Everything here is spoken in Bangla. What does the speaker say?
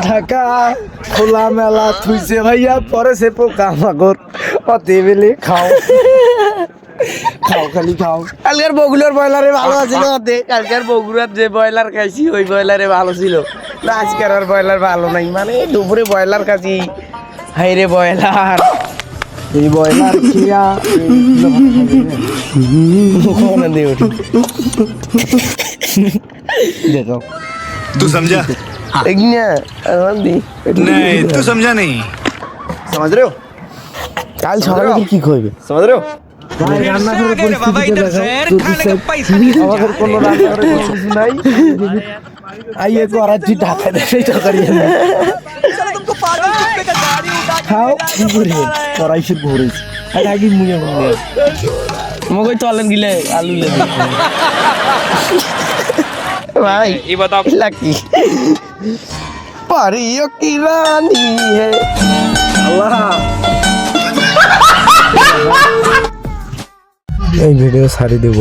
ঢাকা খোলা মেলা থুইছে ভাইয়া পরে সে পোকা মাগর অতি বেলে খাও খাও খালি খাও। কালকের বগুলার ব্রয়লারে ভালো ছিল অতে, কালকের বগুড়ার যে ব্রয়লার খাইছি ওই ব্রয়লারে ভালো ছিল না, আজকের আর ব্রয়লার ভালো নাই। মানে দুপুরে ব্রয়লার খাচ্ছি, হাইরে ব্রয়লার এই ব্রয়লার খিয়া দেখো तू समझा नहीं तू समझा नहीं समझ रहे हो? কাল সকালে কি খাইবে समझ रहे हो? রান্না করে পরিস্থিতি দেখাও, আমাদের কোনো রান্না করে কিছু নাই। আইয়ে করাচ্ছি ঢাকা দেশেই তরকারি খাও ঘুরে করাইছে ঘুরে আর আগে মুয়ে মুয়ে মগই চলেন গিলে আলু লে ভাই ये बताओ लकी परियों की रानी है अल्लाह। এই ভিডিও ছাড়ি দেব।